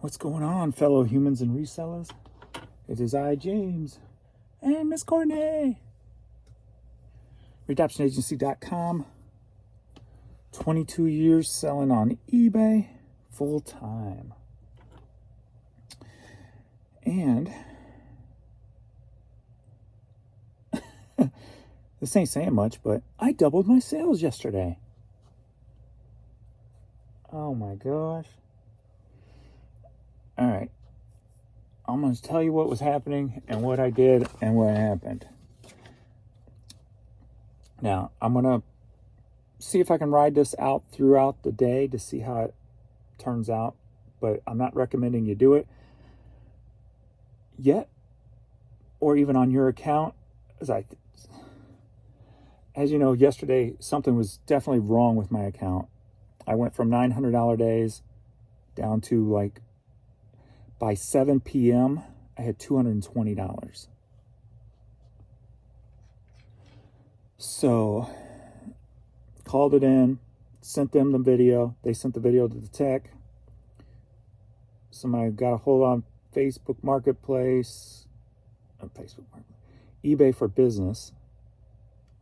What's going on, fellow humans and resellers? It is I, James, and Miss Courtney. RedemptionAgency.com. 22 years selling on eBay full time. And this ain't saying much, but I doubled my sales yesterday. Oh my gosh. All right. I'm going to tell you what was happening and what I did and what happened. Now, I'm going to see if I can ride this out throughout the day to see how it turns out, but I'm not recommending you do it yet, or even on your account. As you know, yesterday something was definitely wrong with my account. I went from $900 days down to by 7 p.m. I had $220. So called it in, sent them the video. They sent the video to the tech. Somebody got a hold on Facebook Marketplace, eBay for Business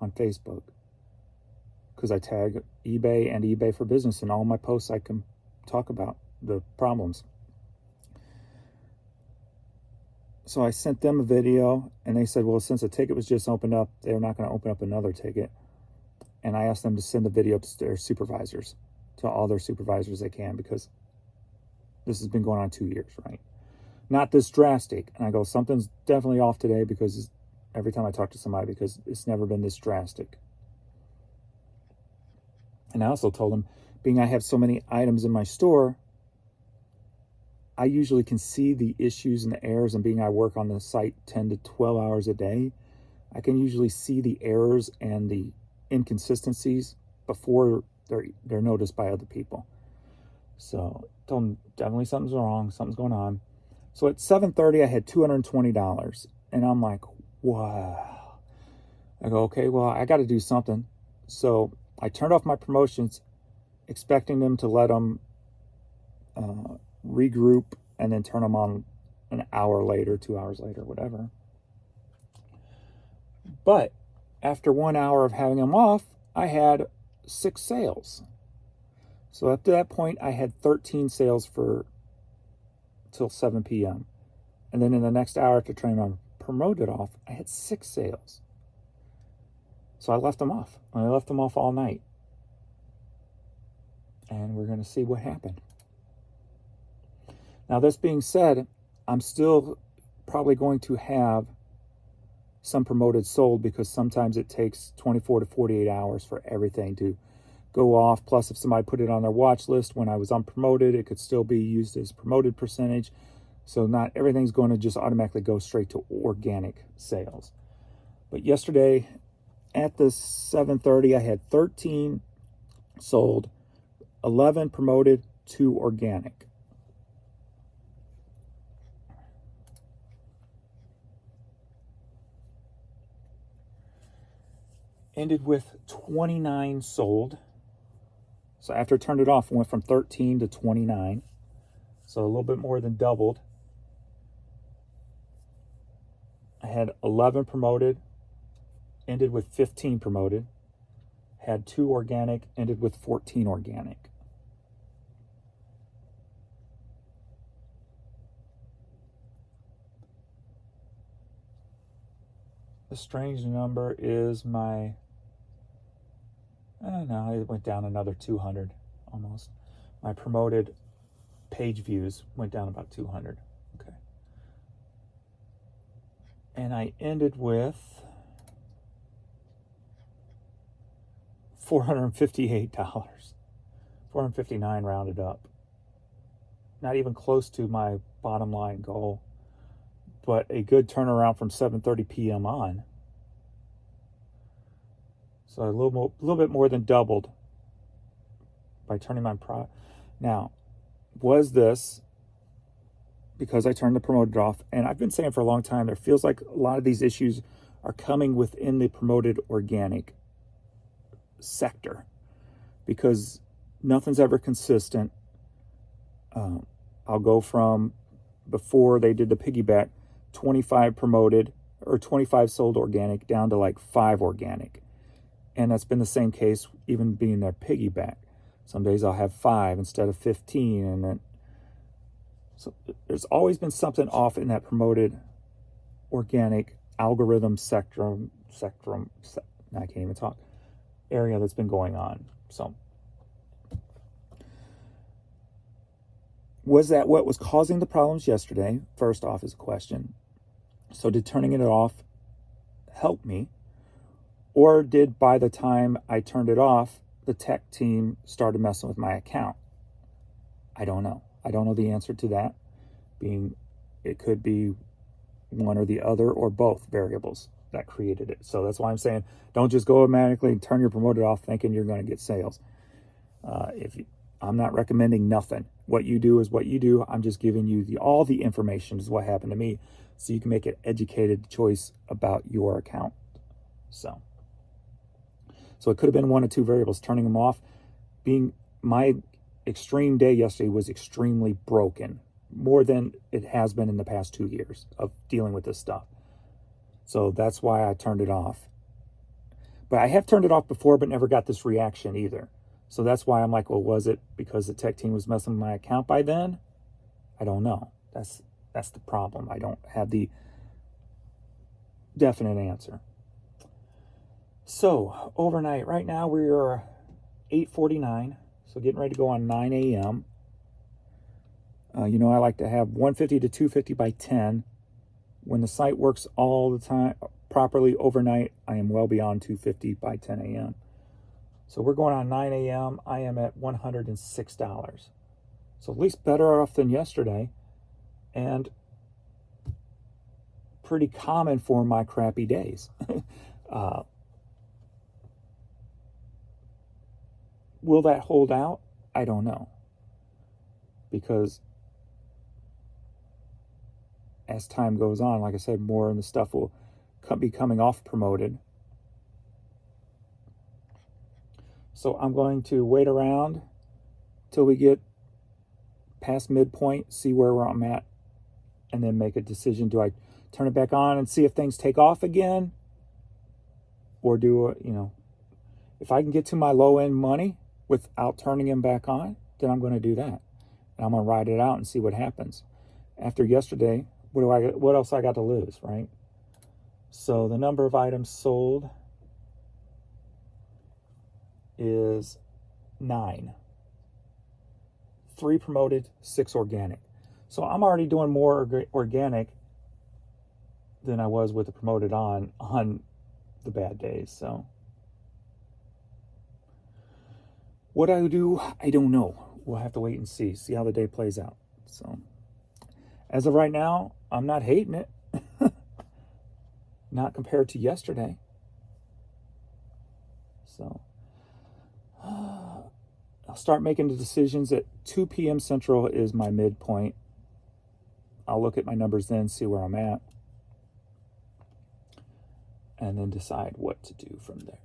on Facebook, because I tag eBay and eBay for Business in all my posts. I can talk about the problems. So I sent them a video, and they said, well, since the ticket was just opened up, they're not going to open up another ticket. And I asked them to send the video to their supervisors, to all their supervisors they can, because this has been going on 2 years, right? Not this drastic. And I go, something's definitely off today, because every time I talk to somebody, because it's never been this drastic. And I also told them, being I have so many items in my store, I usually can see the issues and the errors, and being I work on the site 10 to 12 hours a day, I can usually see the errors and the inconsistencies before they're noticed by other people. So told them definitely something's wrong, something's going on. So at 7:30 I had $220, and I'm like, wow. I go, okay, well, I got to do something. So I turned off my promotions, expecting them to let them regroup and then turn them on an hour later, 2 hours later, whatever. But after 1 hour of having them off, I had 6 sales. So up to that point, I had 13 sales till 7 p.m. And then in the next hour, after turning on promoted off, I had 6 sales. So I left them off. I left them off all night. And we're going to see what happened. Now, this being said, I'm still probably going to have some promoted sold, because sometimes it takes 24 to 48 hours for everything to go off. Plus, if somebody put it on their watch list when I was unpromoted, it could still be used as promoted percentage. So not everything's going to just automatically go straight to organic sales. But yesterday at the 7:30, I had 13 sold, 11 promoted, 2 organic. Ended with 29 sold. So after I turned it off, it went from 13 to 29. So a little bit more than doubled. I had 11 promoted, ended with 15 promoted. Had 2 organic, ended with 14 organic. The strange number is my, no, it went down another 200 almost. My promoted page views went down about 200. Okay. And I ended with $458, $459 rounded up. Not even close to my bottom line goal, but a good turnaround from 7:30 p.m. on. So a little bit more than doubled by turning my product. Now, was this because I turned the promoted off? And I've been saying for a long time, there feels like a lot of these issues are coming within the promoted organic sector, because nothing's ever consistent. I'll go from, before they did the piggyback, 25 promoted or 25 sold organic down to like 5 organic. And that's been the same case even being their piggyback. Some days I'll have 5 instead of 15. And then, so there's always been something off in that promoted organic algorithm I can't even talk, area that's been going on. So was that what was causing the problems yesterday? First off is a question. So did turning it off help me? Or did, by the time I turned it off, the tech team started messing with my account? I don't know. I don't know the answer to that. It could be one or the other or both variables that created it. So that's why I'm saying don't just go automatically and turn your promoted off thinking you're going to get sales. I'm not recommending nothing. What you do is what you do. I'm just giving you all the information is what happened to me, so you can make an educated choice about your account. So it could have been one or two variables. Turning them off, my extreme day yesterday was extremely broken, more than it has been in the past 2 years of dealing with this stuff. So that's why I turned it off. But I have turned it off before, but never got this reaction either. So that's why I'm like, well, was it because the tech team was messing with my account by then? I don't know. That's the problem. I don't have the definite answer. So overnight, right now we're 8:49. So getting ready to go on 9 a.m. I like to have 150 to 250 by 10. When the site works all the time properly overnight, I am well beyond 250 by 10 a.m. So we're going on 9 a.m. I am at $106. So at least better off than yesterday, and pretty common for my crappy days. Will that hold out? I don't know. Because as time goes on, like I said, more and the stuff will be coming off promoted. So I'm going to wait around till we get past midpoint, see where I'm at, and then make a decision. Do I turn it back on and see if things take off again? Or if I can get to my low end money without turning them back on, then I'm going to do that. And I'm going to ride it out and see what happens. After yesterday, what else I got to lose, right? So the number of items sold is 9. 3 promoted, 6 organic. So I'm already doing more organic than I was with the promoted on the bad days. So what I do, I don't know. We'll have to wait and see how the day plays out. So as of right now, I'm not hating it. Not compared to yesterday. So I'll start making the decisions at 2 p.m. Central is my midpoint. I'll look at my numbers then, see where I'm at, and then decide what to do from there.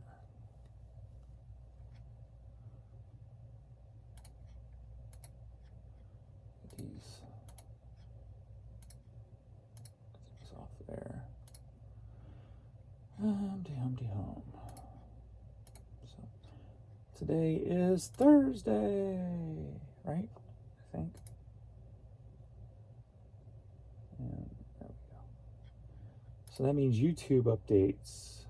These off there. Humpty hum. So today is Thursday, right? I think. And there we go. So that means YouTube updates.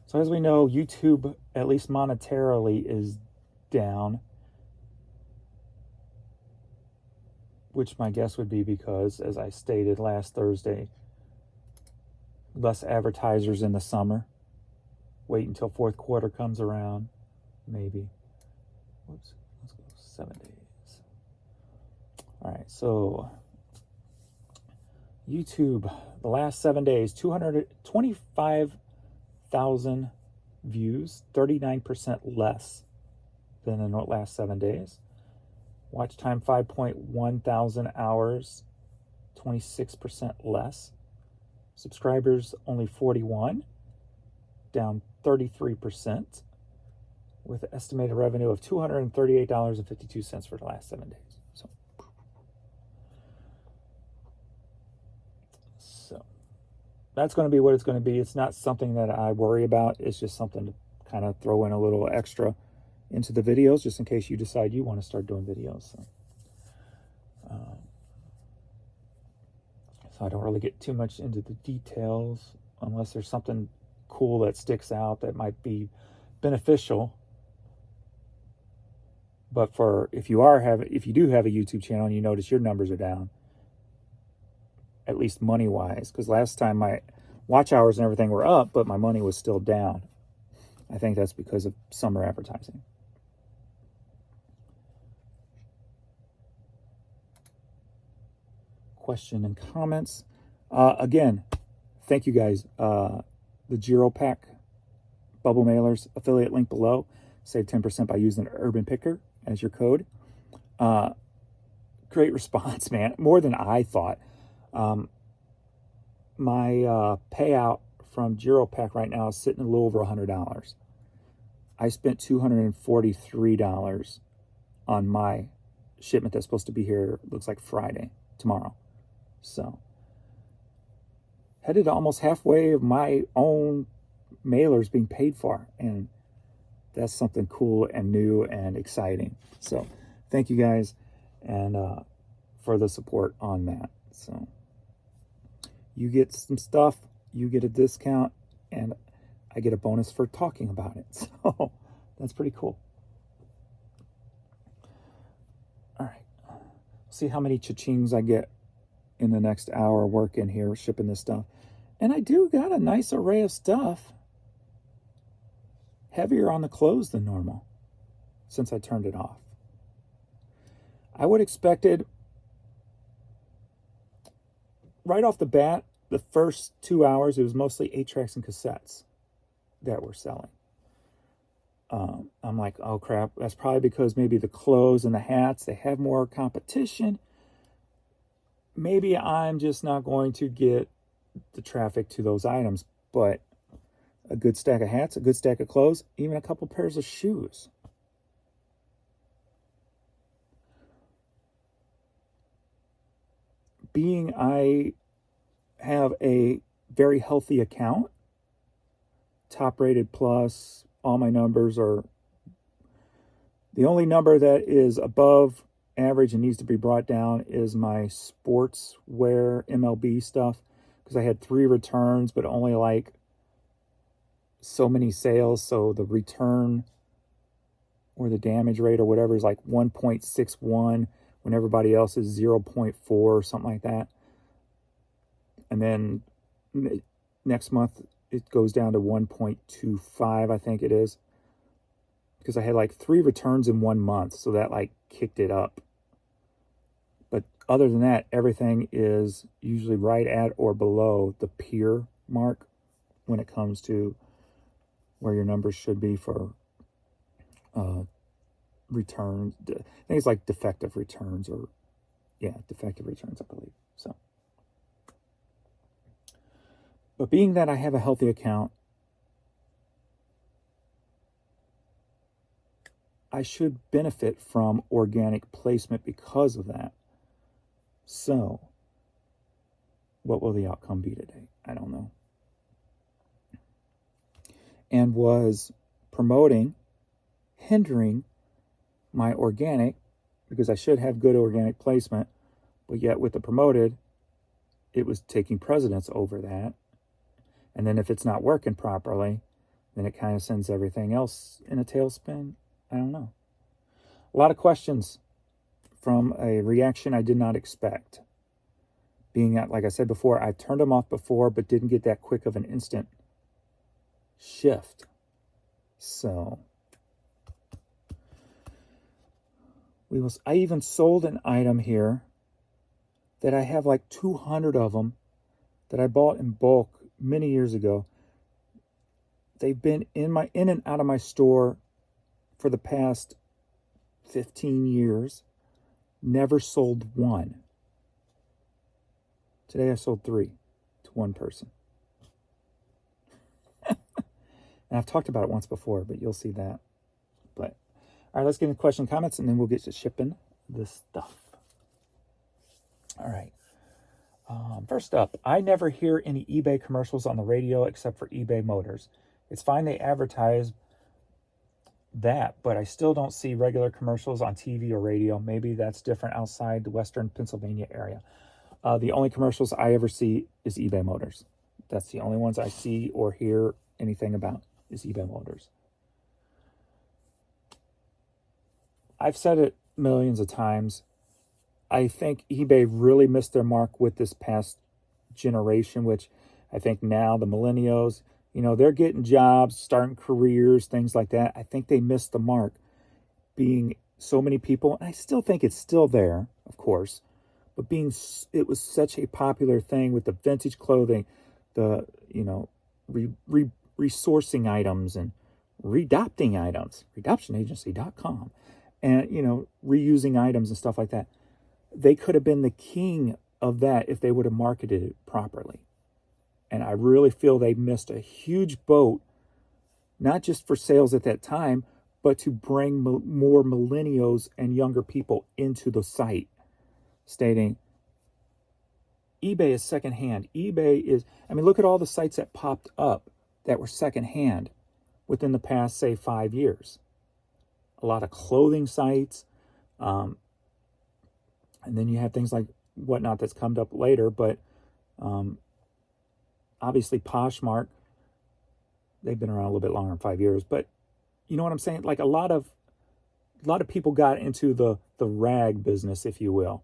So as we know, YouTube, at least monetarily, is down. Which my guess would be because, as I stated last Thursday, less advertisers in the summer. Wait until fourth quarter comes around, maybe. Whoops, let's go 7 days. All right, so YouTube, the last 7 days, 225,000 views, 39% less than in the last 7 days. Watch time 5.1 thousand hours, 26% less. Subscribers only 41, down 33%. with an estimated revenue of $238.52 for the last 7 days. So that's going to be what it's going to be. It's not something that I worry about. It's just something to kind of throw in a little extra into the videos, just in case you decide you want to start doing videos. So I don't really get too much into the details unless there's something cool that sticks out that might be beneficial. But if you do have a YouTube channel and you notice your numbers are down, at least money-wise, because last time my watch hours and everything were up, but my money was still down. I think that's because of summer advertising. Question and comments. Again, thank you guys. The Giro Pack bubble mailers, affiliate link below. Save 10% by using Urban Picker as your code. Great response, man. More than I thought. My payout from Giro Pack right now is sitting a little over $100. I spent $243 on my shipment that's supposed to be here, looks like Friday, tomorrow. So, headed to almost halfway of my own mailers being paid for, and that's something cool and new and exciting. So, thank you guys and for the support on that. So, you get some stuff, you get a discount, and I get a bonus for talking about it. So, that's pretty cool. All right. See how many cha-chings I get in the next hour working here, shipping this stuff. And I do got a nice array of stuff. Heavier on the clothes than normal since I turned it off. I would expected right off the bat, the first 2 hours, it was mostly 8-tracks and cassettes that were selling. I'm like, oh crap, that's probably because maybe the clothes and the hats, they have more competition. Maybe I'm just not going to get the traffic to those items, but a good stack of hats, a good stack of clothes, even a couple pairs of shoes. Being I have a very healthy account, top rated plus, all my numbers are, the only number that is above average and needs to be brought down is my sportswear MLB stuff, because I had 3 returns but only like so many sales, so the return or the damage rate or whatever is like 1.61 when everybody else is 0.4 or something like that. And then next month it goes down to 1.25, I think it is, because I had like 3 returns in 1 month, so that like kicked it up. But other than that, everything is usually right at or below the peer mark when it comes to where your numbers should be for returns. I think it's like defective returns, or defective returns, I believe. So, but being that I have a healthy account, I should benefit from organic placement because of that. So, what will the outcome be today? I don't know. And was promoting, hindering my organic, because I should have good organic placement, but yet with the promoted, it was taking precedence over that. And then if it's not working properly, then it kind of sends everything else in a tailspin. I don't know. A lot of questions from a reaction I did not expect. Being that, like I said before, I turned them off before, but didn't get that quick of an instant shift. So I even sold an item here that I have like 200 of them that I bought in bulk many years ago. They've been in and out of my store for the past 15 years. Never sold one. Today I sold 3 to one person. And I've talked about it once before, but you'll see that. All right, let's get into question and comments, and then we'll get to shipping this stuff. All right. First up, I never hear any eBay commercials on the radio except for eBay Motors. It's fine they advertise that, but I still don't see regular commercials on TV or radio. Maybe that's different outside the Western Pennsylvania area. The only commercials I ever see is eBay Motors. That's the only ones I see or hear anything about is eBay Motors. I've said it millions of times. I think eBay really missed their mark with this past generation, which I think now the millennials, they're getting jobs, starting careers, things like that. I think they missed the mark being so many people. And I still think it's still there, of course, but it was such a popular thing with the vintage clothing, the, resourcing items and redopting items, redoptionagency.com, and, reusing items and stuff like that. They could have been the king of that if they would have marketed it properly. And I really feel they missed a huge boat, not just for sales at that time, but to bring more millennials and younger people into the site, stating eBay is secondhand. eBay is, look at all the sites that popped up that were secondhand within the past, say, 5 years. A lot of clothing sites, and then you have things like Whatnot that's come up later, but obviously Poshmark, they've been around a little bit longer than 5 years, but you know what I'm saying? Like a lot of people got into the rag business, if you will,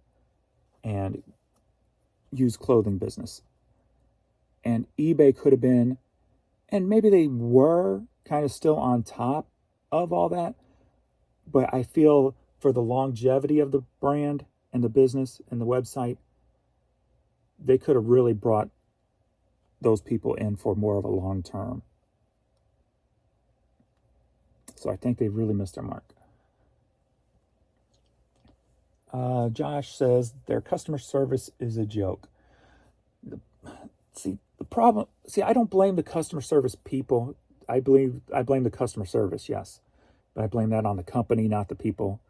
and used clothing business. And eBay could have been, and maybe they were kind of still on top of all that, but I feel for the longevity of the brand and the business and the website, they could have really brought those people in for more of a long term. So I think they really missed their mark. Josh says their customer service is a joke. I don't blame the customer service people. I blame the customer service, yes. But I blame that on the company, not the people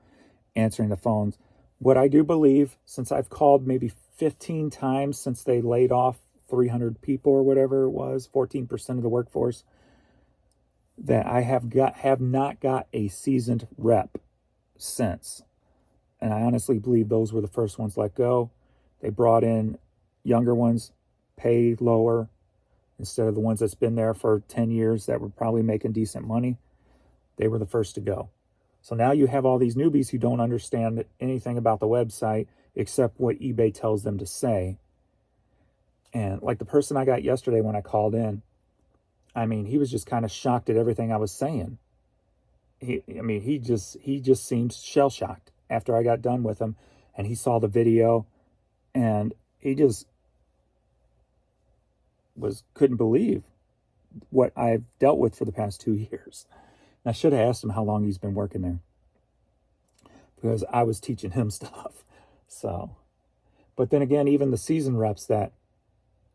answering the phones. What I do believe, since I've called maybe 15 times since they laid off 300 people or whatever it was, 14% of the workforce, that I have not got a seasoned rep since. And I honestly believe those were the first ones let go. They brought in younger ones, paid lower, instead of the ones that's been there for 10 years that were probably making decent money. They were the first to go. So now you have all these newbies who don't understand anything about the website except what eBay tells them to say. And like the person I got yesterday when I called in, he was just kind of shocked at everything I was saying. He just seemed shell-shocked after I got done with him, and he saw the video, and he just couldn't believe what I've dealt with for the past 2 years. And I should have asked him how long he's been working there, because I was teaching him stuff. So, but then again, even the seasoned reps that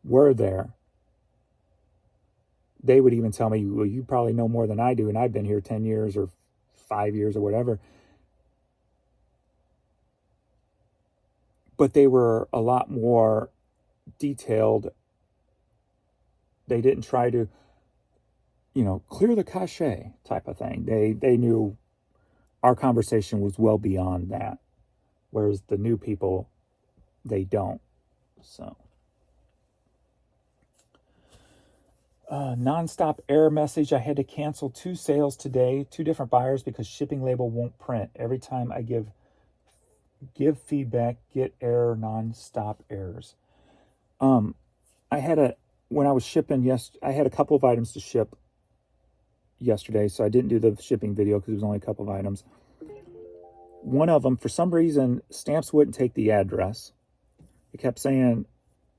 were there, they would even tell me, well, you probably know more than I do, and I've been here 10 years or 5 years or whatever. But they were a lot more detailed. They didn't try to, clear the cachet type of thing. They knew our conversation was well beyond that, whereas the new people, they don't. So, nonstop error message. I had to cancel 2 sales today, 2 different buyers, because shipping label won't print. Every time I give feedback, get error, nonstop errors. When I was shipping, I had a couple of items to ship yesterday, so I didn't do the shipping video because it was only a couple of items. One of them, for some reason, Stamps wouldn't take the address. It kept saying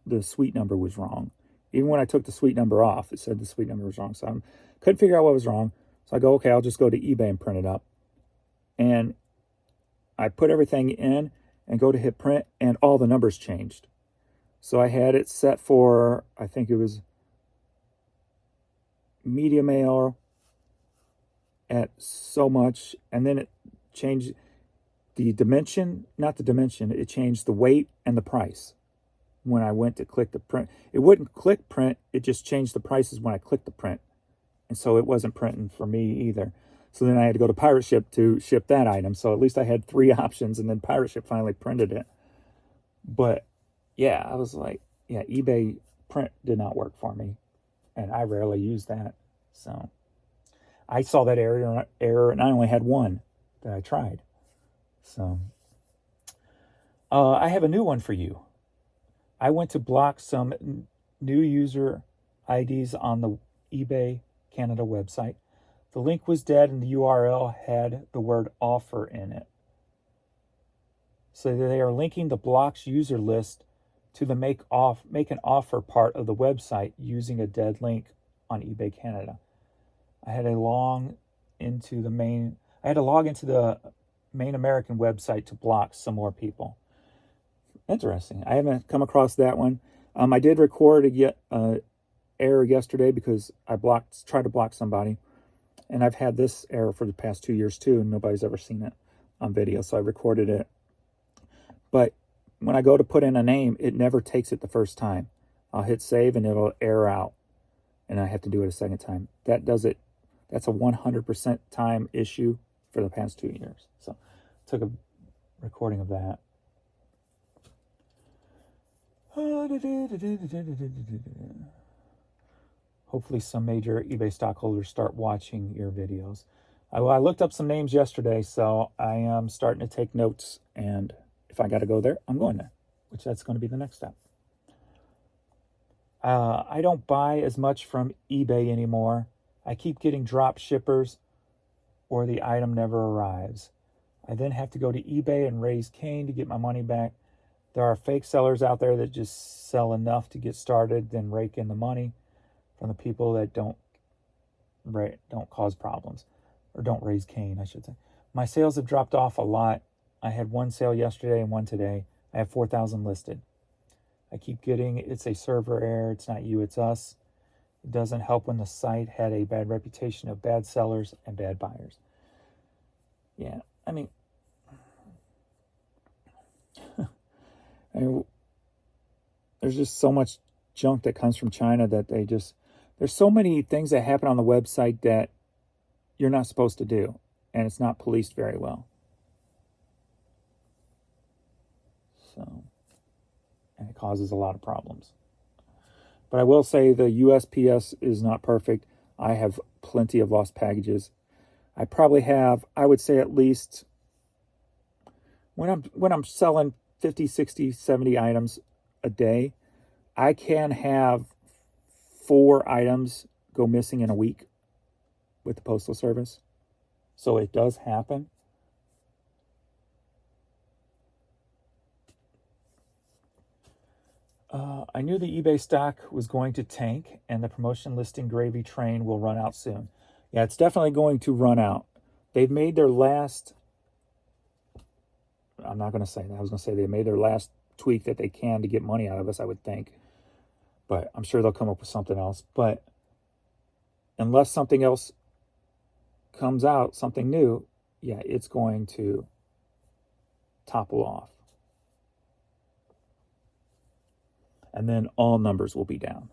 the suite number was wrong. Even when I took the suite number off, it said the suite number was wrong. So I couldn't figure out what was wrong. So I go, okay, I'll just go to eBay and print it up. And I put everything in and go to hit print, and all the numbers changed. So I had it set for, I think it was media mail at so much, and then changed the dimension, not the dimension, it changed the weight and the price. When I went to click the print, it wouldn't click print, it just changed the prices when I clicked the print. And so it wasn't printing for me either. So then I had to go to Pirate Ship to ship that item. So at least I had 3 options, and then Pirate Ship finally printed it. But yeah, I was like, yeah, eBay print did not work for me. And I rarely use that. So I saw that error, and I only had one that I tried. So I have a new one for you. I went to block some new user IDs on the eBay Canada website. The link was dead and the URL had the word offer in it. So they are linking the blocked user list to the make an offer part of the website using a dead link on eBay Canada. I had to log into the main American website to block some more people. Interesting. I haven't come across that one. I did record a error yesterday because I tried to block somebody, and I've had this error for the past 2 years too, and nobody's ever seen it on video, so I recorded it. But when I go to put in a name, it never takes it the first time. I'll hit save and it'll error out, and I have to do it a second time. That does it. That's a 100% time issue for the past 2 years. So I took a recording of that. Hopefully some major eBay stockholders start watching your videos. I looked up some names yesterday, so I am starting to take notes, and if I got to go there, I'm going there, which that's going to be the next step. I don't buy as much from eBay anymore. I keep getting drop shippers, or the item never arrives. I then have to go to eBay and raise Cain to get my money back. There are fake sellers out there that just sell enough to get started, then rake in the money from the people that don't cause problems, or don't raise Cain, I should say. My sales have dropped off a lot. I had one sale yesterday and one today. I have 4,000 listed. I keep getting, it's a server error. It's not you, it's us. It doesn't help when the site had a bad reputation of bad sellers and bad buyers. Yeah, I mean, there's just so much junk that comes from China that there's so many things that happen on the website that you're not supposed to do, and it's not policed very well. So, and it causes a lot of problems. But I will say the USPS is not perfect. I have plenty of lost packages. I probably have, I would say at least, when I'm selling 50, 60, 70 items a day, I can have 4 items go missing in a week with the Postal Service. So it does happen. I knew the eBay stock was going to tank and the promotion listing gravy train will run out soon. Yeah, it's definitely going to run out. They've made their last, I'm not going to say that. I was going to say they made their last tweak that they can to get money out of us, I would think. But I'm sure they'll come up with something else. But unless something else comes out, something new, yeah, it's going to topple off. And then all numbers will be down.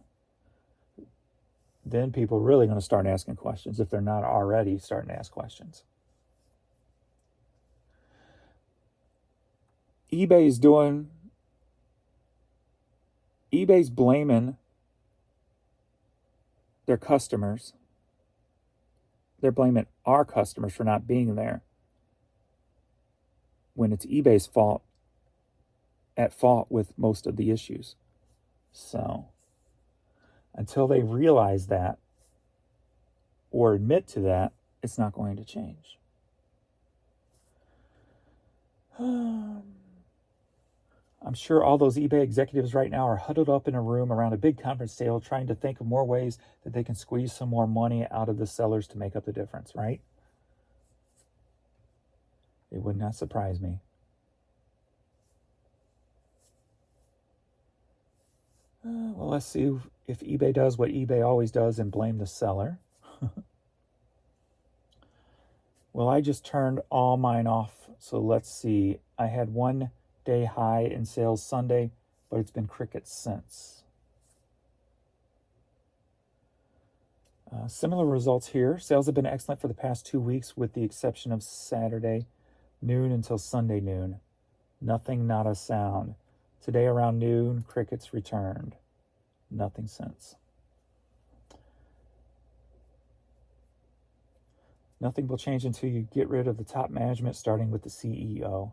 Then people are really going to start asking questions if they're not already starting to ask questions. eBay's blaming their customers. They're blaming our customers for not being there when it's eBay's fault with most of the issues. So until they realize that or admit to that, it's not going to change. I'm sure all those eBay executives right now are huddled up in a room around a big conference table trying to think of more ways that they can squeeze some more money out of the sellers to make up the difference, right? It would not surprise me. Well, let's see if eBay does what eBay always does and blame the seller. Well, I just turned all mine off. So let's see. I had 1 day high in sales Sunday, but it's been crickets since. Similar results here. Sales have been excellent for the past 2 weeks, with the exception of Saturday noon until Sunday noon. Nothing, not a sound. Today around noon, crickets returned. Nothing since. Nothing will change until you get rid of the top management, starting with the CEO.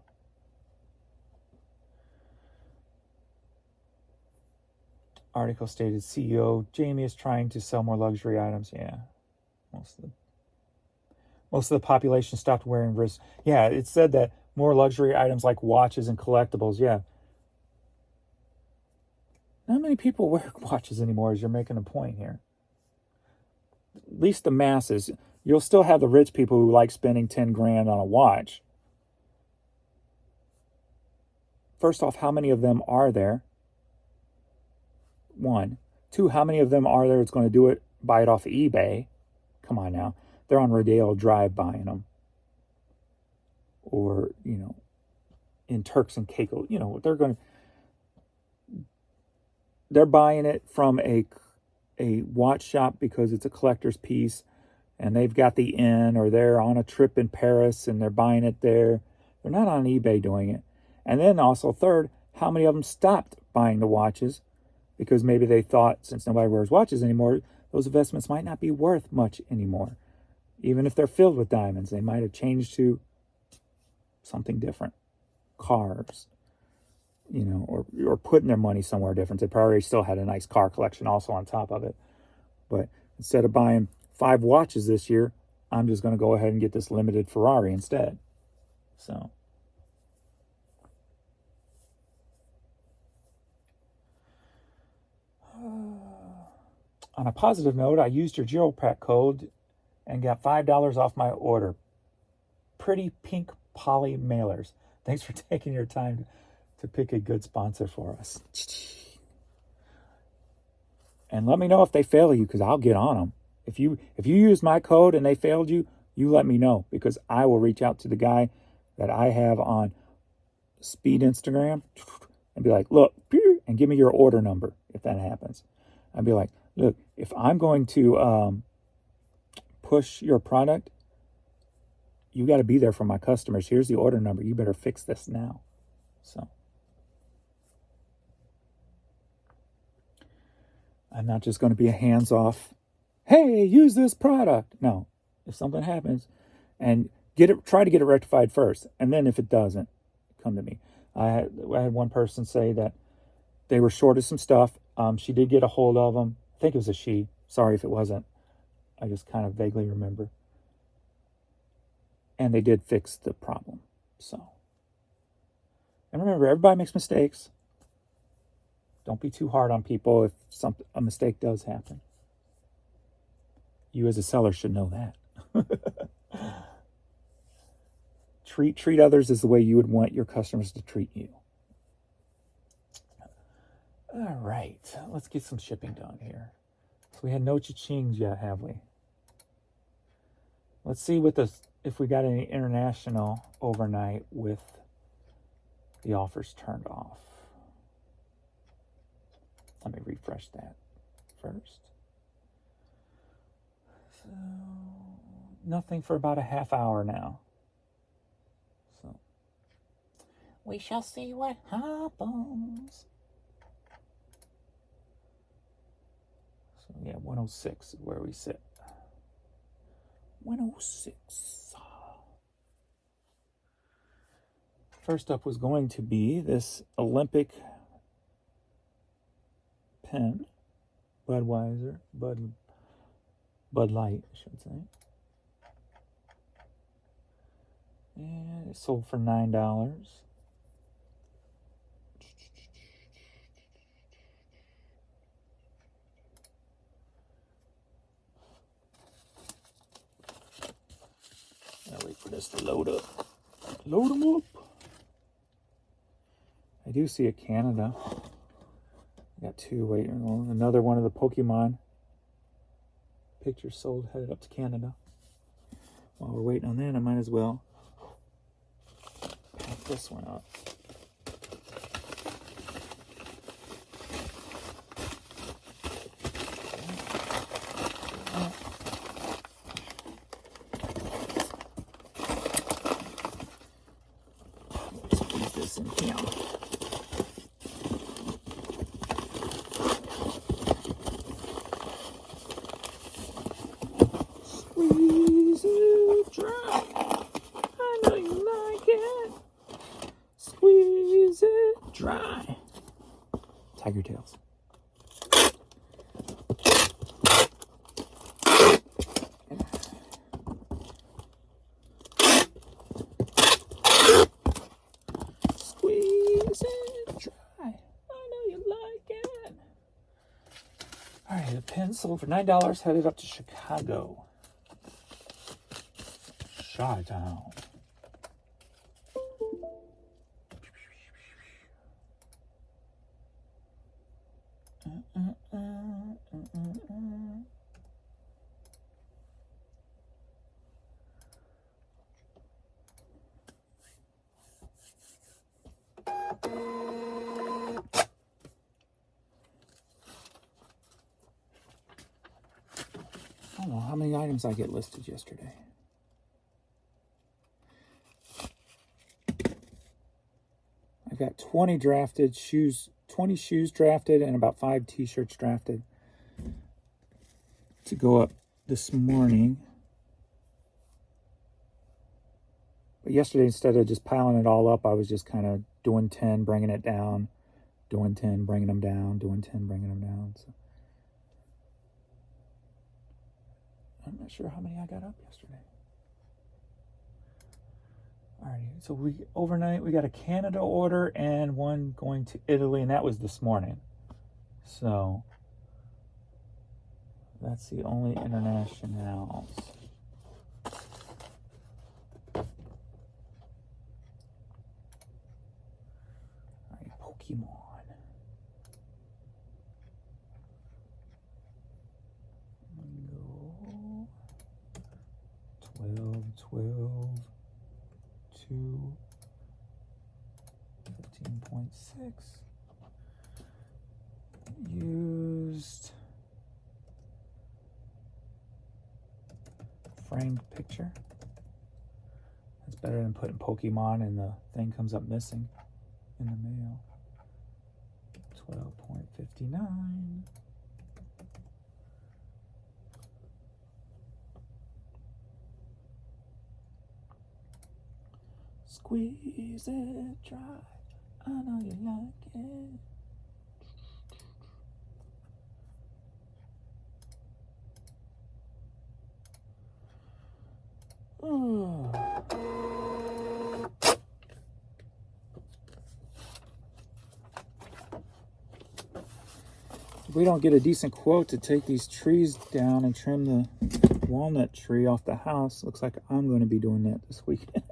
Article stated CEO Jamie is trying to sell more luxury items. Yeah, most of the population stopped wearing wrist. Yeah, it said that more luxury items like watches and collectibles. Yeah, not many people wear watches anymore, as you're making a point here. At least the masses. You'll still have the rich people who like spending 10 grand on a watch. First off, how many of them are there? 1. 2, how many of them are there that's going to do it, buy it off of eBay? Come on now. They're on Rodeo Drive buying them. Or, in Turks and Caicos, they're buying it from a watch shop because it's a collector's piece and they've got the in, or they're on a trip in Paris and they're buying it there. They're not on eBay doing it. And then also, third, how many of them stopped buying the watches because maybe they thought, since nobody wears watches anymore, those investments might not be worth much anymore. Even if they're filled with diamonds, they might have changed to something different. Cars, or putting their money somewhere different. They probably still had a nice car collection also on top of it. But instead of buying 5 watches this year, I'm just going to go ahead and get this limited Ferrari instead. So, on a positive note, I used your GeoPack code and got $5 off my order. Pretty pink poly mailers. Thanks for taking your time to pick a good sponsor for us. And let me know if they fail you, because I'll get on them. If you use my code and they failed you, you let me know, because I will reach out to the guy that I have on Speed Instagram and be like, look, and give me your order number if that happens. I'd be like, look, if I'm going to push your product, you got to be there for my customers. Here's the order number. You better fix this now. So I'm not just going to be a hands-off, hey, use this product. No, if something happens, and try to get it rectified first. And then if it doesn't, come to me. I had one person say that they were short of some stuff. She did get a hold of them. I think it was a she. Sorry if it wasn't. I just kind of vaguely remember. And they did fix the problem. So, and remember, everybody makes mistakes. Don't be too hard on people if a mistake does happen. You as a seller should know that. Treat others as the way you would want your customers to treat you. All right, let's get some shipping done here. So we had no cha-chings yet, have we? Let's see if we got any international overnight with the offers turned off. Let me refresh that first. So, nothing for about a half hour now. So, we shall see what happens. So, yeah, 106 is where we sit. 106. First up was going to be this Olympic pen, Budweiser, Bud Light, I should say. And it sold for $9. I'll wait for this to load up. Load them up. I do see a Canada. I got 2 waiting. Another one of the Pokemon pictures sold, headed up to Canada. While we're waiting on that, I might as well pack this one up. Squeeze this in here. Squeeze it dry. I know you like it. Squeeze it dry. Tiger tails. Squeeze it dry. I know you like it. All right, a pen sold for $9, headed up to Chicago. Chi-town. I don't know how many items I get listed yesterday. I got 20 drafted shoes, 20 shoes drafted, and about 5 t-shirts drafted to go up this morning. But yesterday, instead of just piling it all up, I was just kind of doing 10, bringing it down, doing 10, bringing them down, doing 10, bringing them down. So I'm not sure how many I got up yesterday. Alrighty, so overnight we got a Canada order and one going to Italy, and that was this morning. So that's the only internationals. Alright, Pokemon. Go 12, 12. 15.6 used framed picture. That's better than putting Pokemon and the thing comes up missing in the mail. 12.59. Squeeze it dry. I know you like it. Oh. If we don't get a decent quote to take these trees down and trim the walnut tree off the house, looks like I'm going to be doing that this weekend.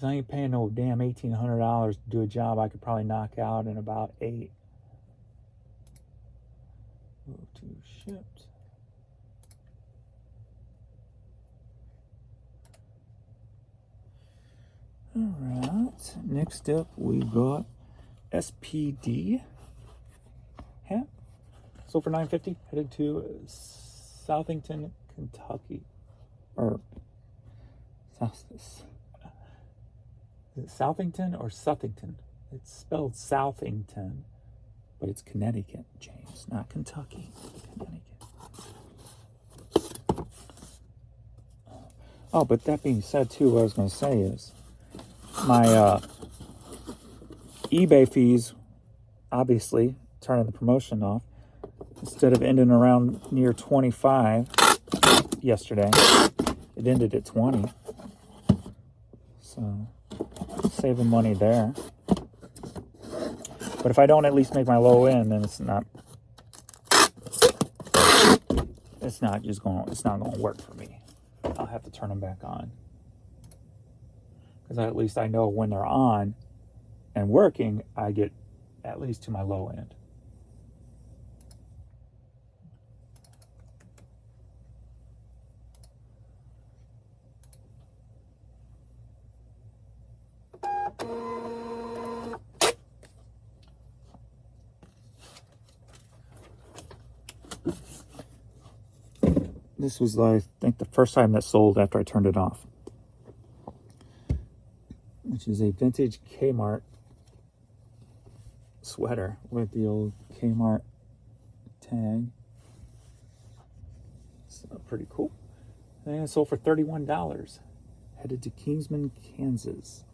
I ain't paying no damn $1,800 to do a job I could probably knock out in about 8. Move to shipped. Alright, next up we got SPD hat. Sold for $9.50, headed to Southington, Kentucky. Or is it Southington or Southington? It's spelled Southington, but it's Connecticut, James, not Kentucky. Connecticut. Oh, but that being said, too, what I was going to say is my eBay fees, obviously, turning the promotion off, instead of ending around near 25 yesterday, it ended at 20. So saving money there. But if I don't at least make my low end, then it's not going to work for me. I'll have to turn them back on. Because at least I know when they're on and working, I get at least to my low end. This was, I think, the first time that sold after I turned it off, which is a vintage Kmart sweater with the old Kmart tag. So pretty cool. And it sold for $31. Headed to Kingsman, Kansas.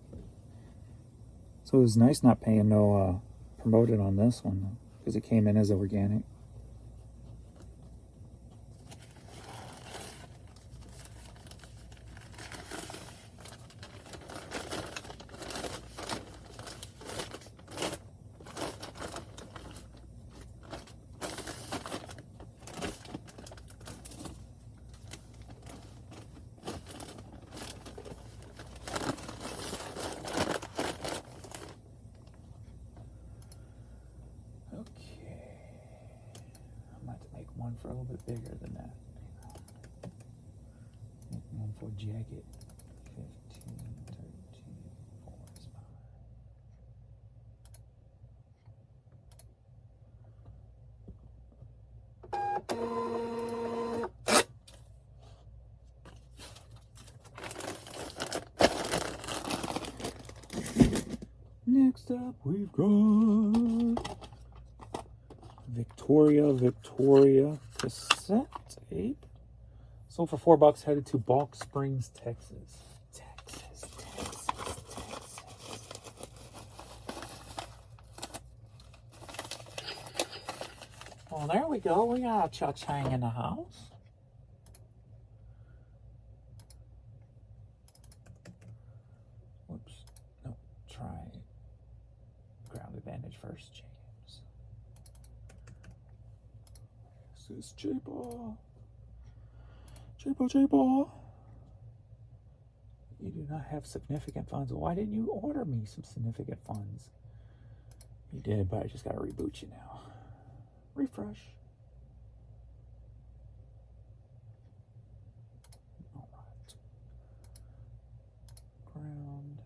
So it was nice not paying no promoted on this one because it came in as organic. One for a little bit bigger than that. Make one for jacket. 15, 13, 4 spot. Next up, we've got Victoria cassette tape. Sold for $4. Headed to Balk Springs, Texas. Texas. Well, there we go. We got a cha-chang in the house. Whoops. No, try ground advantage first, James. This is J-Ball. J-Ball. You do not have significant funds. Why didn't you order me some significant funds? You did, but I just got to reboot you now. Refresh. All right. Ground.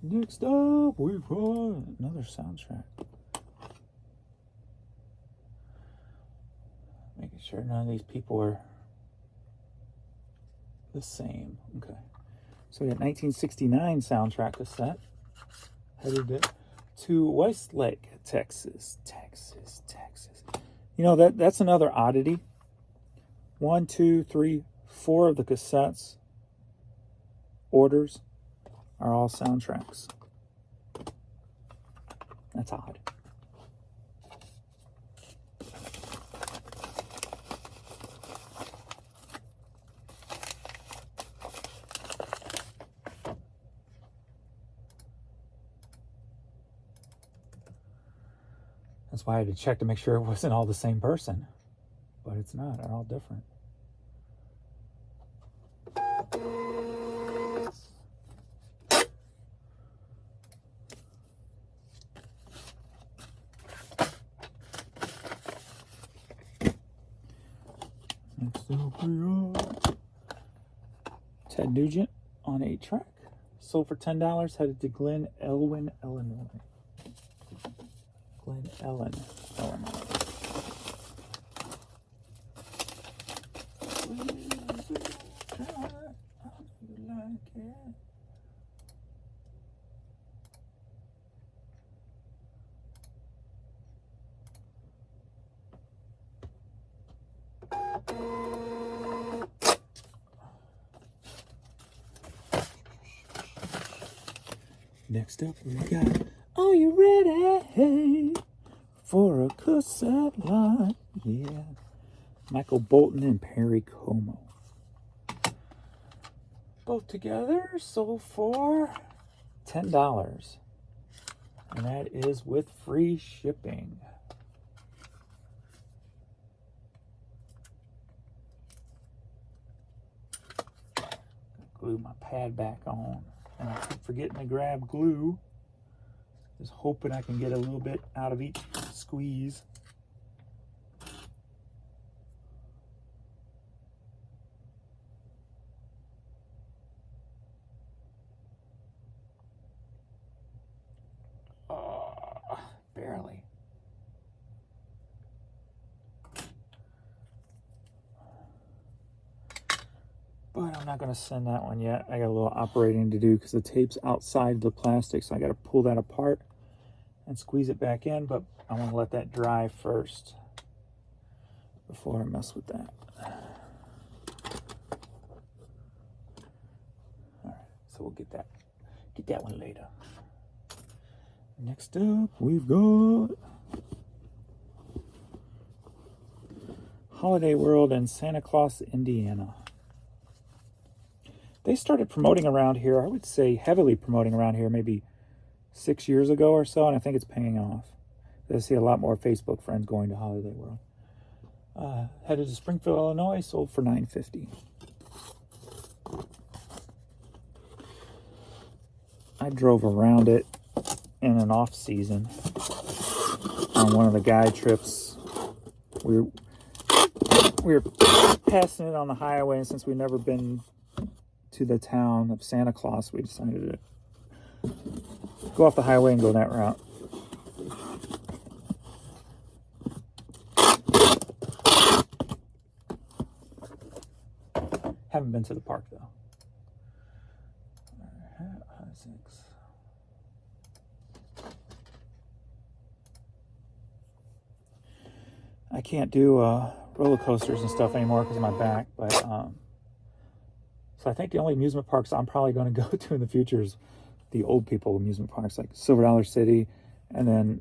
Next up, we've got another soundtrack. Making sure none of these people are the same. Okay. So we got 1969 soundtrack cassette. Headed to Westlake, Texas. You know, that's another oddity. 1, 2, 3, 4 of the cassettes orders are all soundtracks. That's odd. That's why I had to check to make sure it wasn't all the same person. But it's not. They're all different. Next up we got Ted Nugent on 8-track. Sold for $10. Headed to Glen Ellyn, Illinois. Glen Ellyn, Illinois. Next up we got, are you ready for a cassette line? Yeah. Michael Bolton and Perry Como. Both together sold for $10. And that is with free shipping. Glue my pad back on. And I keep forgetting to grab glue. Just hoping I can get a little bit out of each squeeze. Barely. But I'm not going to send that one yet. I got a little operating to do because the tape's outside the plastic, so I got to pull that apart and squeeze it back in, but I want to let that dry first before I mess with that. All right, so we'll get that one later. Next up, we've got Holiday World in Santa Claus, Indiana. They started promoting around here, I would say heavily promoting around here, maybe 6 years ago or so, and I think it's paying off. I see a lot more Facebook friends going to Holiday World. Headed to Springfield, Illinois, sold for $9.50. I drove around it in an off season on one of the guide trips. We were passing it on the highway, and since we've never been to the town of Santa Claus, we decided to go off the highway and go that route. Haven't been to the park though. I can't do roller coasters and stuff anymore because of my back, but so I think the only amusement parks I'm probably going to go to in the future is the old people amusement parks, like Silver Dollar City, and then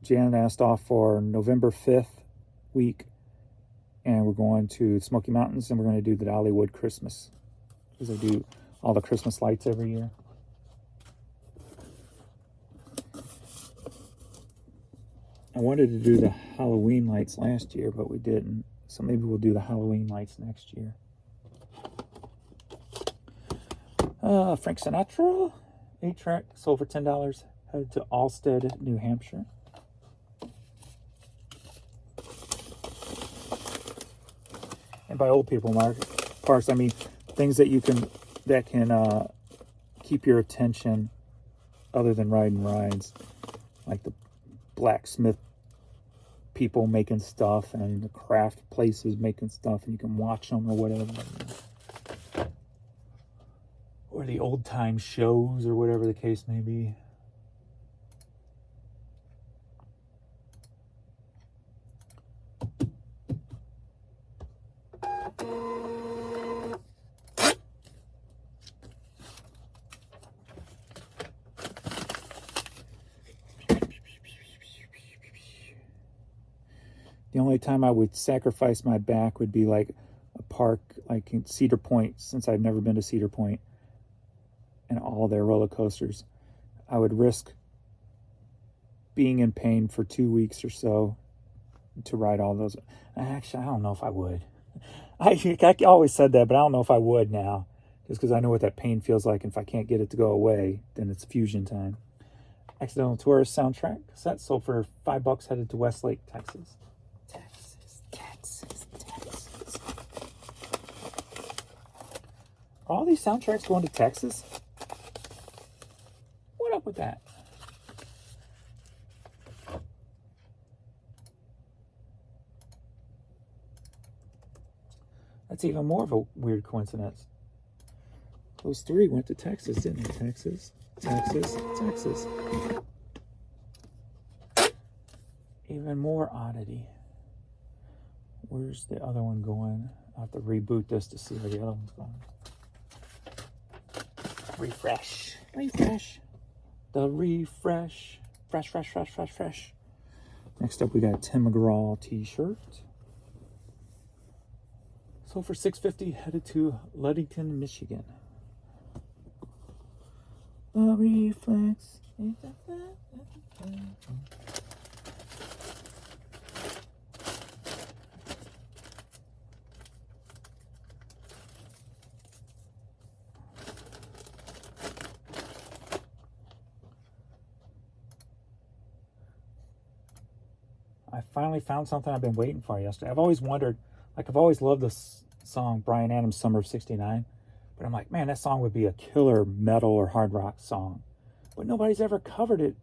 Janet asked off for November 5th week, and we're going to Smoky Mountains, and we're going to do the Dollywood Christmas, because they do all the Christmas lights every year. I wanted to do the Halloween lights last year, but we didn't. So maybe we'll do the Halloween lights next year. Frank Sinatra, 8-track, sold for $10. Headed to Alstead, New Hampshire. And by old people parks, I mean things that can keep your attention other than riding rides, like the blacksmith people making stuff and the craft places making stuff, and you can watch them or whatever, or the old time shows or whatever the case may be. The only time I would sacrifice my back would be like a park like in Cedar Point, since I've never been to Cedar Point and all their roller coasters. I would risk being in pain for 2 weeks or so to ride all those. Actually, I don't know if I would. I always said that, but I don't know if I would now, just because I know what that pain feels like. And if I can't get it to go away, then it's fusion time. Accidental Tourist soundtrack set sold for $5, headed to Westlake, Texas. Texas. Are all these soundtracks going to Texas? What up with that? That's even more of a weird coincidence. Those three went to Texas, didn't they? Texas. Even more oddity. Where's the other one going? I'll have to reboot this to see where the other one's going. Refresh. The refresh. Fresh. Next up, we got a Tim McGraw t-shirt. Sold for $6.50, headed to Ludington, Michigan. The reflex. I finally found something I've been waiting for yesterday. I've always wondered, like, I've always loved this song, Bryan Adams' Summer of '69. But I'm like, man, that song would be a killer metal or hard rock song. But nobody's ever covered it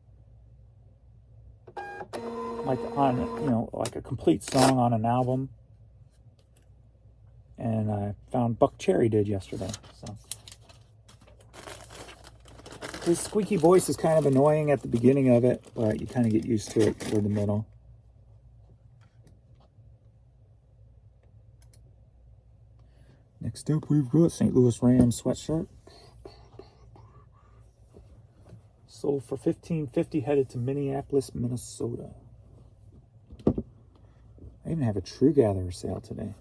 like on, like a complete song on an album. And I found Buck Cherry did yesterday. So his squeaky voice is kind of annoying at the beginning of it, but you kind of get used to it toward the middle. Next up, we've got St. Louis Rams sweatshirt. Sold for $15.50, headed to Minneapolis, Minnesota. I even have a True Gatherer sale today.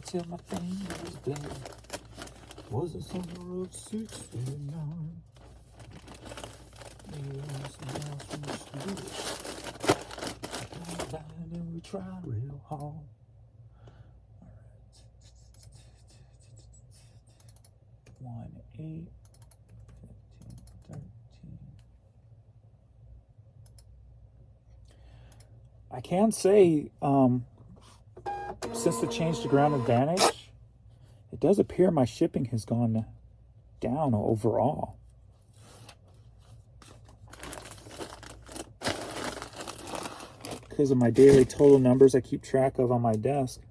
Till my fingers bled. Was the summer of '69. And we tried real hard. All right. 1, 8, 15, 13. I can say, since the change to Ground Advantage, it does appear my shipping has gone down overall. Because of my daily total numbers I keep track of on my desk.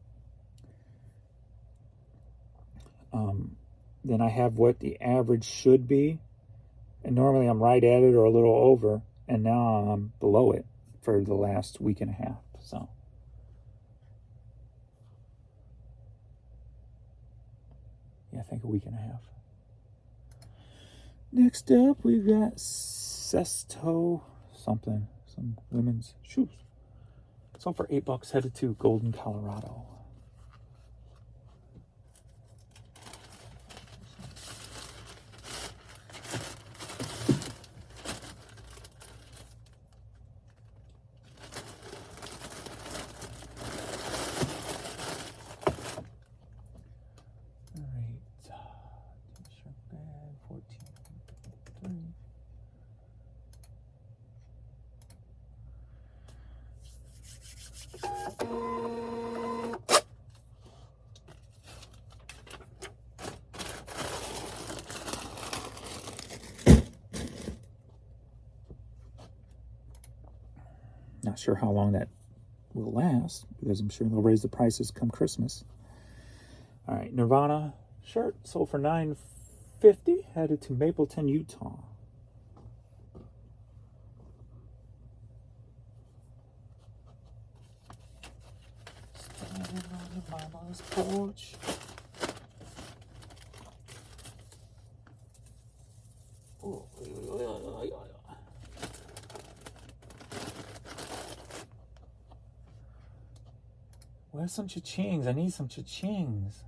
Then I have what the average should be. And normally I'm right at it or a little over. And now I'm below it for the last week and a half. So. Yeah, I think a week and a half. Next up, we've got Sesto something. Some women's shoes. Sold for $8, headed to Golden, Colorado. Not sure how long that will last, because I'm sure they'll raise the prices come Christmas. All right, Nirvana shirt sold for $9.50, headed to Mapleton, Utah. Standing on your mama's porch. Where's some cha-chings? I need some cha-chings.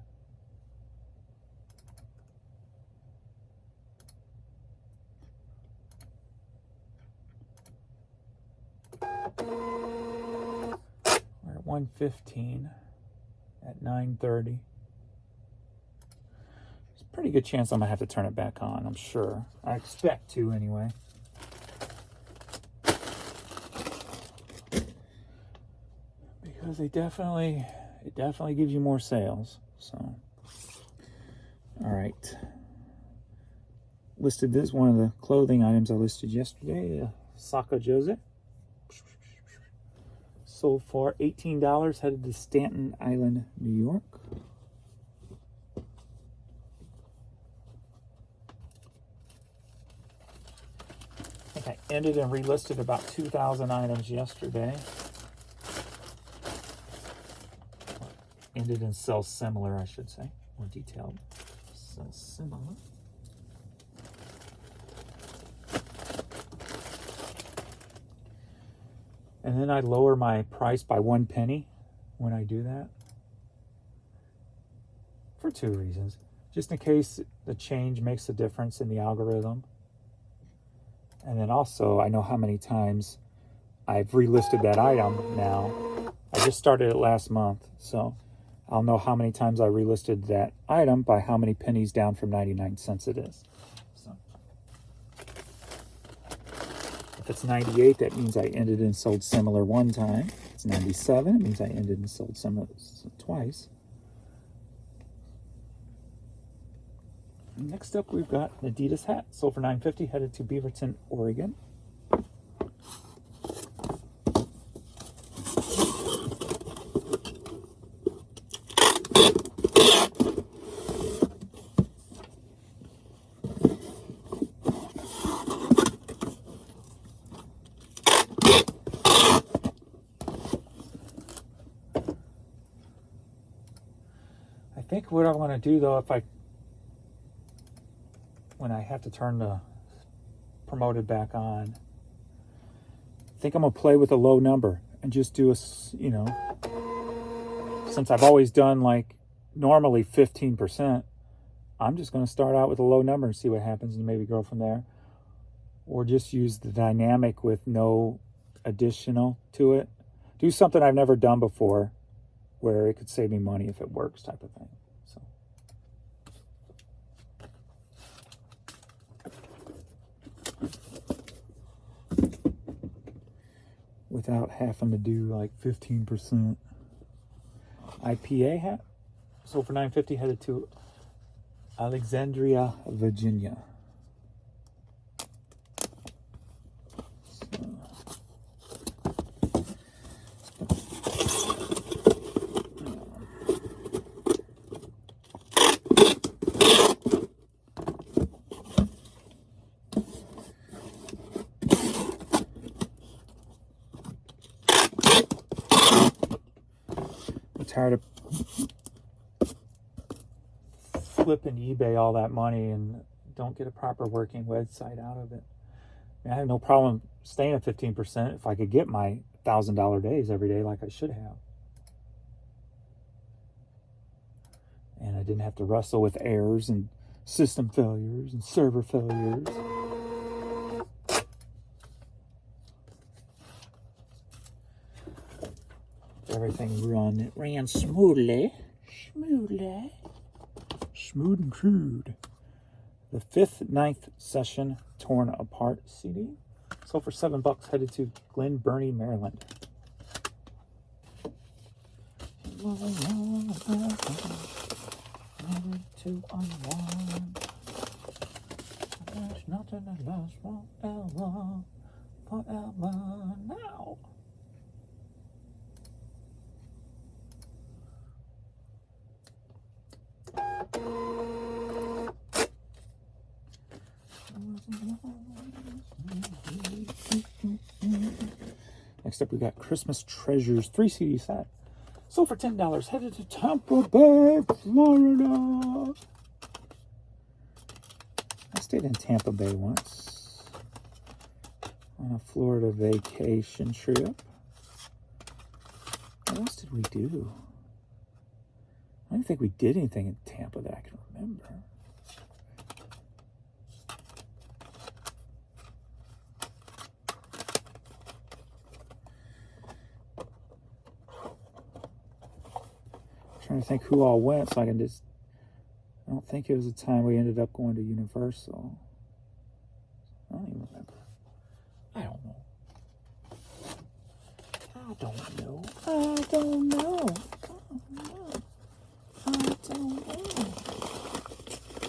We're at 115 at 9:30. There's a pretty good chance I'm gonna have to turn it back on, I'm sure. I expect to anyway. Because it definitely gives you more sales. So, all right. Listed this one of the clothing items I listed yesterday. Saka Jose. Sold for $18, headed to Staten Island, New York. I think I ended and relisted about 2,000 items yesterday. Ended and sell similar, I should say. More detailed. Sell similar. And then I lower my price by 1 penny when I do that. For 2 reasons. Just in case the change makes a difference in the algorithm. And then also, I know how many times I've relisted that item now. I just started it last month, so I'll know how many times I relisted that item by how many pennies down from 99 cents it is. So if it's 98, that means I ended and sold similar one time. If it's 97, it means I ended and sold similar twice. Next up, we've got an Adidas hat, sold for $9.50, headed to Beaverton, Oregon. I think what I want to do, though, when I have to turn the promoted back on, I think I'm going to play with a low number and just do since I've always done like normally 15%, I'm just going to start out with a low number and see what happens and maybe grow from there. Or just use the dynamic with no additional to it. Do something I've never done before where it could save me money if it works, type of thing. So without having to do like 15%. IPA hat, sold for $9.50, headed to Alexandria, Virginia. I'm tired of flipping eBay all that money and don't get a proper working website out of it. I have no problem staying at 15% if I could get my $1,000 days every day like I should have. And I didn't have to wrestle with errors and system failures and server failures. Everything ran smoothly. Smooth and crude. The 5th, 9th Session Torn Apart CD. Sold for $7, headed to Glen Burnie, Maryland. To unwind. There's nothing that lasts forever now. Next up, we got Christmas Treasures 3 CD set. Sold for $10, headed to Tampa Bay, Florida. I stayed in Tampa Bay once on a Florida vacation trip. What else did we do? I don't think we did anything in Tampa that I can remember. Trying to think who all went so I can just... I don't think it was the time we ended up going to Universal. I don't even remember. I don't know.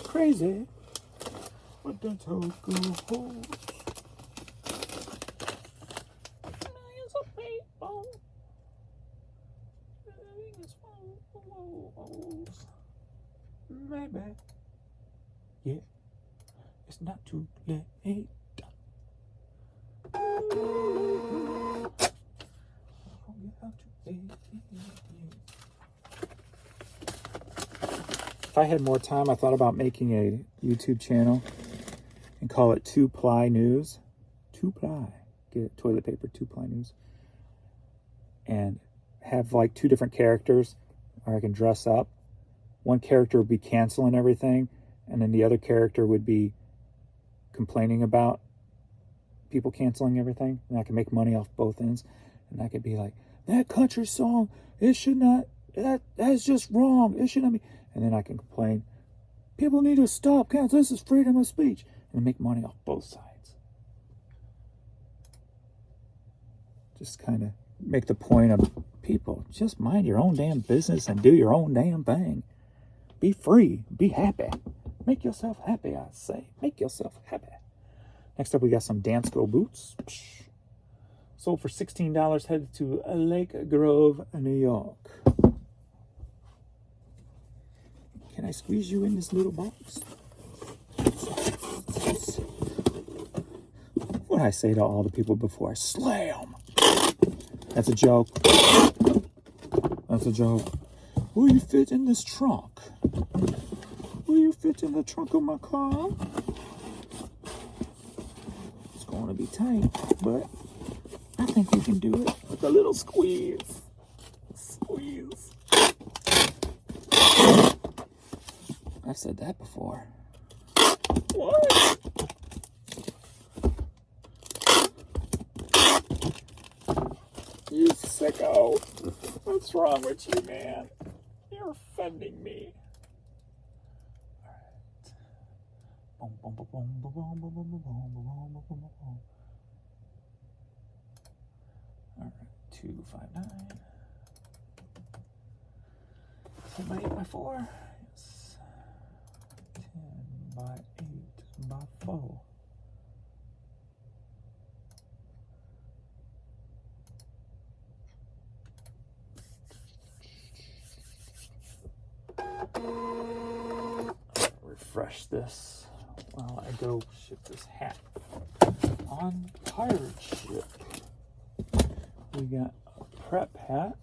Crazy. What the Tokyo holds. Millions of people. Maybe. Yeah. It's not too late. If I had more time, I thought about making a YouTube channel and call it 2-Ply News. 2-Ply. Get it, toilet paper, 2-Ply News. And have like 2 different characters, or I can dress up. One character would be canceling everything, and then the other character would be complaining about people canceling everything, and I can make money off both ends. And I could be like, that country song, it should not, that's just wrong. It should not be. And then I can complain, people need to stop cancel. This is freedom of speech. And make money off both sides. Just kind of make the point of people, just mind your own damn business and do your own damn thing. Be free. Be happy. Make yourself happy, I say. Make yourself happy. Next up, we got some Dansko boots. Sold for $16, headed to Lake Grove, New York. Can I squeeze you in this little box? What did I say to all the people before? Slam! That's a joke. That's a joke. Will you fit in this trunk? Will you fit in the trunk of my car? It's going to be tight, but I think we can do it with a little squeeze. Squeeze. I've said that before. What? You sicko. What's wrong with you, man? You're offending me. Alright, 259. 10 by 8 by 4. Yes. 10 by 8 by 4. Refresh this while I go ship this hat on pirate ship. We got a prep hat.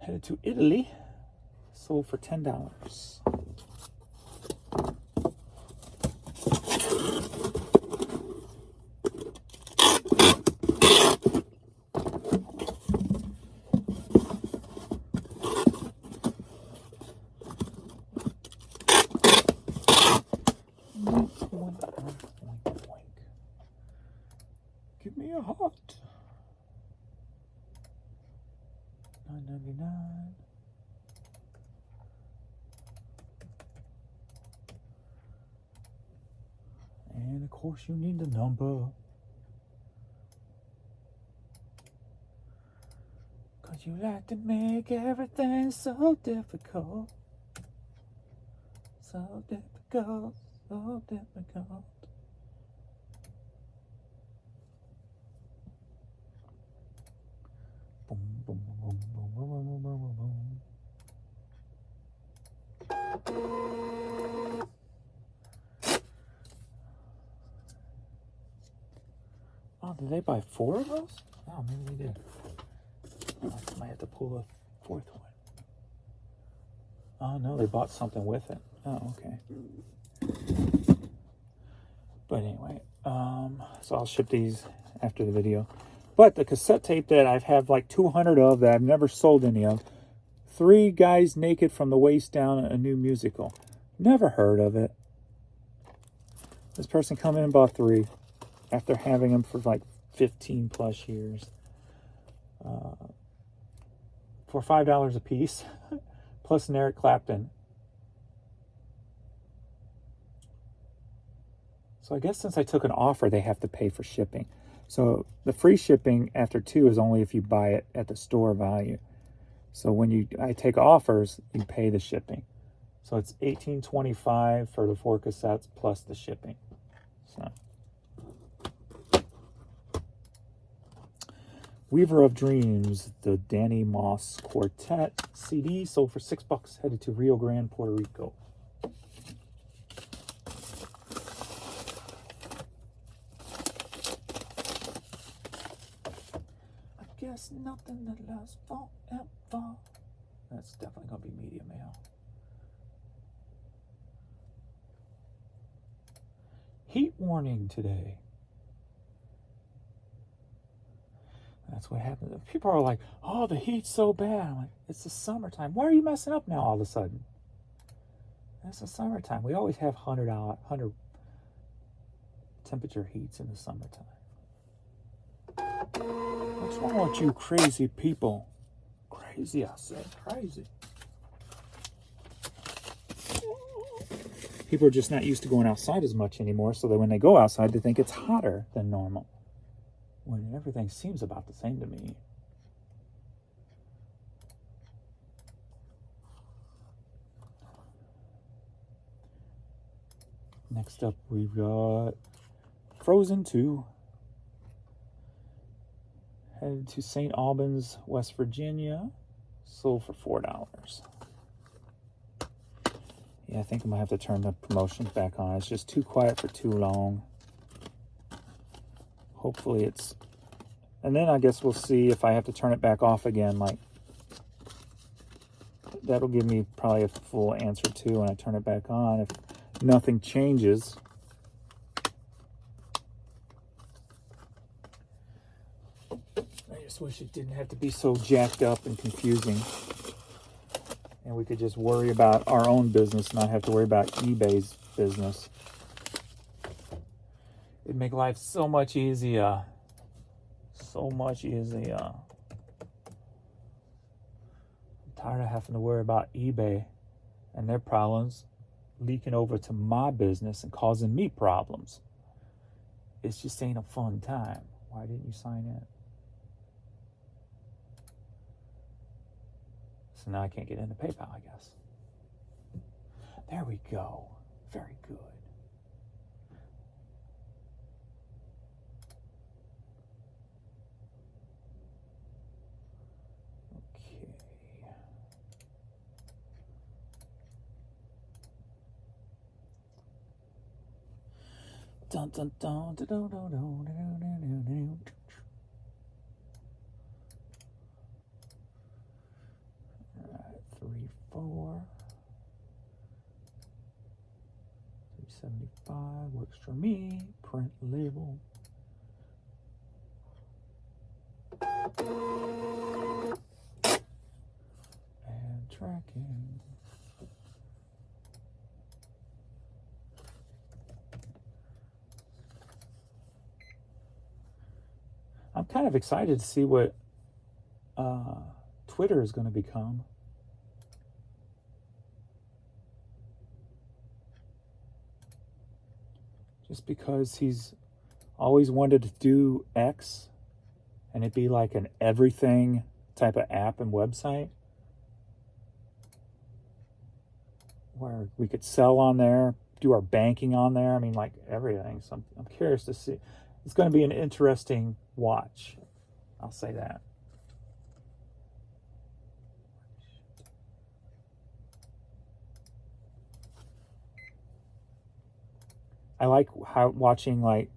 Headed to Italy. Sold for $10. Give me a heart. $9.99. And of course you need the number. Cause you like to make everything so difficult. So difficult, so difficult. Boom, boom, boom, boom, boom, boom, boom, boom. Oh, did they buy 4 of those? Oh, maybe they did. I might have to pull a 4th one. Oh, no, they bought something with it. Oh, okay. But anyway, so I'll ship these after the video. But the cassette tape that I have like 200 of that I've never sold any of, 3 Guys Naked from the Waist Down, a new musical. Never heard of it. This person come in and bought 3 after having them for like 15 plus years. For $5 a piece, plus an Eric Clapton. So I guess since I took an offer, they have to pay for shipping. So the free shipping after 2 is only if you buy it at the store value. So when I take offers, you pay the shipping. So it's $18.25 for the 4 cassettes plus the shipping. So Weaver of Dreams, the Danny Moss Quartet CD, sold for $6, headed to Rio Grande, Puerto Rico. I guess nothing that lasts forever. That's definitely going to be medium mail. Heat warning today. That's what happens. People are like, oh, the heat's so bad. I'm like, it's the summertime. Why are you messing up now all of a sudden? It's the summertime. We always have 100 temperature heats in the summertime. What's wrong with you crazy people? Crazy, I said. Crazy. People are just not used to going outside as much anymore, so that when they go outside, they think it's hotter than normal, when everything seems about the same to me. Next up, we've got Frozen 2. Headed to St. Albans, West Virginia. Sold for $4. Yeah, I think I'm going to have to turn the promotions back on. It's just too quiet for too long. Hopefully it's... And then I guess we'll see if I have to turn it back off again. Like, that'll give me probably a full answer too when I turn it back on. If nothing changes. I just wish it didn't have to be so jacked up and confusing. And we could just worry about our own business, not have to worry about eBay's business. It'd make life so much easier. So much easier. I'm tired of having to worry about eBay and their problems leaking over to my business and causing me problems. It just ain't a fun time. Why didn't you sign in? So now I can't get into PayPal, I guess. There we go. Very good. Okay. Dun dun dun dun dun dun dun dun dun dun. Alright, 3.4. 375 works for me. Print label. And tracking. I'm kind of excited to see what Twitter is going to become. Just because he's always wanted to do X and it be like an everything type of app and website where we could sell on there, do our banking on there. I mean, like everything. So I'm curious to see. It's going to be an interesting watch. I'll say that. I like watching like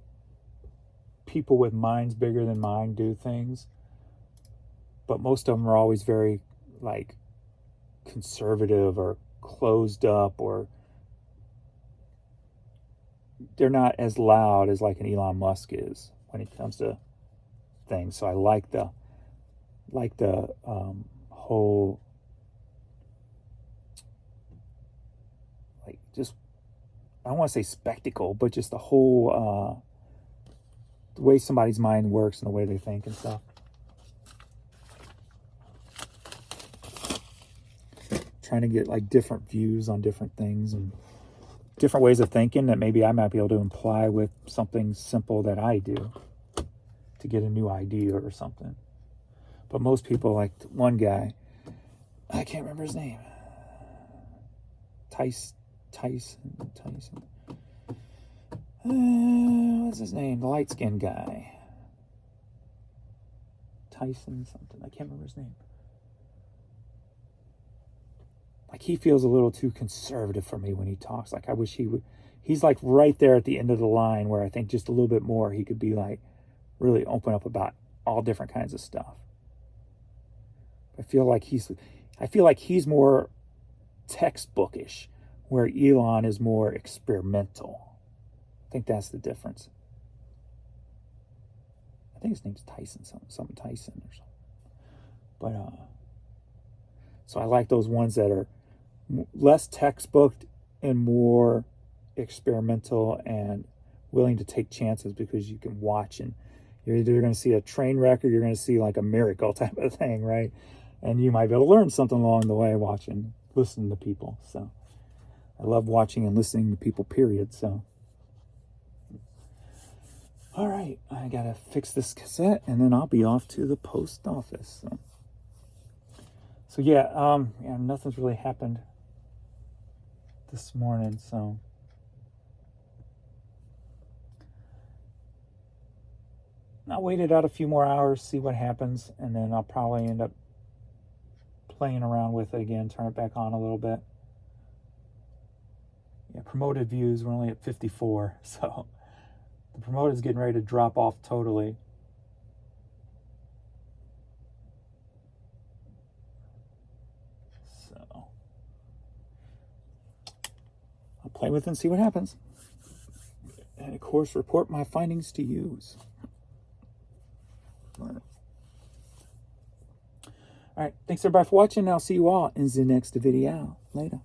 people with minds bigger than mine do things, but most of them are always very like conservative or closed up, or they're not as loud as like an Elon Musk is when it comes to things. So I like the whole like just, I don't want to say spectacle, but just the whole the way somebody's mind works and the way they think and stuff. Trying to get like different views on different things and different ways of thinking that maybe I might be able to imply with something simple that I do to get a new idea or something. But most people, like one guy, I can't remember his name. Tyson. What's his name? The light-skinned guy. Tyson something. I can't remember his name. Like, he feels a little too conservative for me when he talks. Like, I wish he would. He's like right there at the end of the line where I think just a little bit more he could be like really open up about all different kinds of stuff. I feel like he's more textbookish, where Elon is more experimental. I think that's the difference. I think his name's Tyson, something Tyson or something. But so I like those ones that are less textbook and more experimental and willing to take chances, because you can watch, and you're either going to see a train wreck or you're going to see like a miracle type of thing, right? And you might be able to learn something along the way watching, listening to people. So I love watching and listening to people, period. So all right, I gotta fix this cassette and then I'll be off to the post office. So yeah, nothing's really happened this morning, so I'll wait it out a few more hours, see what happens, and then I'll probably end up playing around with it again, turn it back on a little bit. Yeah, promoted views, we're only at 54, so the promoted is getting ready to drop off totally. So I'll play with it and see what happens. And of course, report my findings to use. All right, thanks everybody for watching. I'll see you all in the next video. Later.